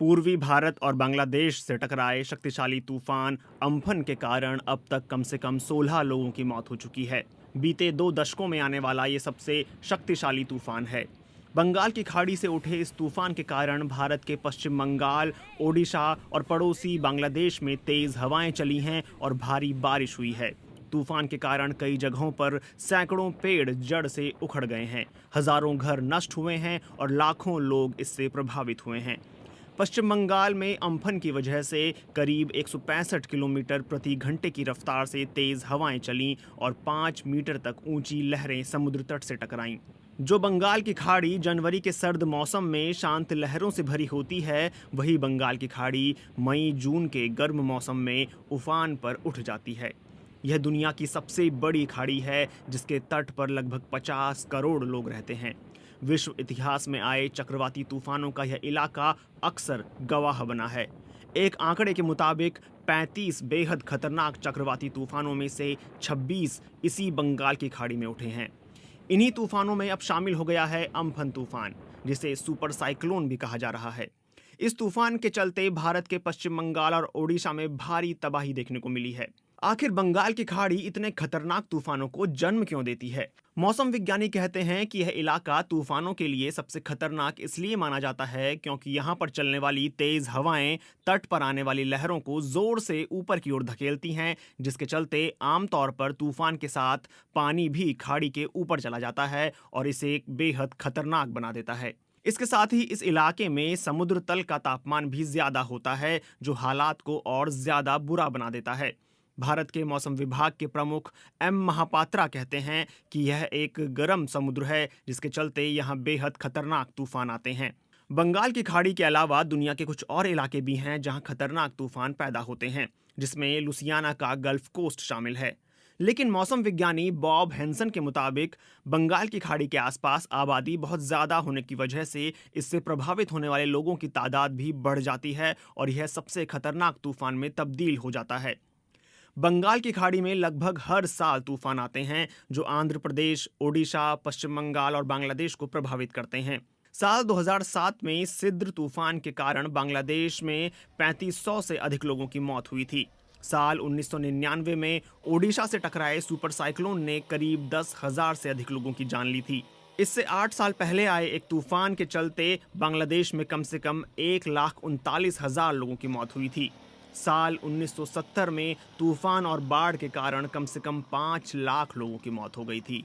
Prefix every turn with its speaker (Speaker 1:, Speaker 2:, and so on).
Speaker 1: पूर्वी भारत और बांग्लादेश से टकराए शक्तिशाली तूफान अम्फन के कारण अब तक कम से कम 16 लोगों की मौत हो चुकी है। बीते 2 दशकों में आने वाला ये सबसे शक्तिशाली तूफान है। बंगाल की खाड़ी से उठे इस तूफान के कारण भारत के पश्चिम बंगाल, ओडिशा और पड़ोसी बांग्लादेश में तेज हवाएं चली हैं और भारी बारिश हुई है। तूफान के कारण कई जगहों पर सैकड़ों पेड़ जड़ से उखड़ गए हैं, हजारों घर नष्ट हुए हैं और लाखों लोग इससे प्रभावित हुए हैं। पश्चिम बंगाल में अम्फन की वजह से करीब 165 किलोमीटर प्रति घंटे की रफ्तार से तेज हवाएं चलीं और 5 मीटर तक ऊंची लहरें समुद्र तट से टकराईं। जो बंगाल की खाड़ी जनवरी के सर्द मौसम में शांत लहरों से भरी होती है, वही बंगाल की खाड़ी मई जून के गर्म मौसम में उफान पर उठ जाती है। यह दुनिया की सबसे बड़ी खाड़ी है, जिसके तट पर लगभग 50 करोड़ लोग रहते हैं। विश्व इतिहास में आए चक्रवाती तूफानों का यह इलाका अक्सर गवाह बना है। एक आंकड़े के मुताबिक 35 बेहद खतरनाक चक्रवाती तूफानों में से 26 इसी बंगाल की खाड़ी में उठे हैं। इन्हीं तूफानों में अब शामिल हो गया है अम्फन तूफान, जिसे सुपर साइक्लोन भी कहा जा रहा है। इस तूफान के चलते भारत के पश्चिम बंगाल और ओडिशा में भारी तबाही देखने को मिली है। आखिर बंगाल की खाड़ी इतने खतरनाक तूफानों को जन्म क्यों देती है? मौसम विज्ञानी कहते हैं कि यह इलाका तूफानों के लिए सबसे खतरनाक इसलिए माना जाता है क्योंकि यहाँ पर चलने वाली तेज हवाएं तट पर आने वाली लहरों को जोर से ऊपर की ओर धकेलती हैं, जिसके चलते आमतौर पर तूफान के साथ पानी भी खाड़ी के ऊपर चला जाता है और इसे एक बेहद खतरनाक बना देता है। इसके साथ ही इस इलाके में समुद्र तल का तापमान भी ज्यादा होता है, जो हालात को और ज्यादा बुरा बना देता है। भारत के मौसम विभाग के प्रमुख एम महापात्रा कहते हैं कि यह एक गर्म समुद्र है, जिसके चलते यहाँ बेहद खतरनाक तूफान आते हैं। बंगाल की खाड़ी के अलावा दुनिया के कुछ और इलाके भी हैं जहाँ खतरनाक तूफान पैदा होते हैं, जिसमें लुसियाना का गल्फ कोस्ट शामिल है। लेकिन मौसम विज्ञानी बॉब हेंसन के मुताबिक बंगाल की खाड़ी के आसपास आबादी बहुत ज़्यादा होने की वजह से इससे प्रभावित होने वाले लोगों की तादाद भी बढ़ जाती है और यह सबसे खतरनाक तूफान में तब्दील हो जाता है। बंगाल की खाड़ी में लगभग हर साल तूफान आते हैं, जो आंध्र प्रदेश, ओडिशा, पश्चिम बंगाल और बांग्लादेश को प्रभावित करते हैं। साल 2007 में सिद्र तूफान के कारण बांग्लादेश में 3500 से अधिक लोगों की मौत हुई थी। साल 1999 में ओडिशा से टकराए सुपर साइक्लोन ने करीब 10,000 से अधिक लोगों की जान ली थी। इससे 8 साल पहले आए एक तूफान के चलते बांग्लादेश में कम से कम 1,39,000 लोगों की मौत हुई थी। साल 1970 में तूफान और बाढ़ के कारण कम से कम 5 लाख लोगों की मौत हो गई थी।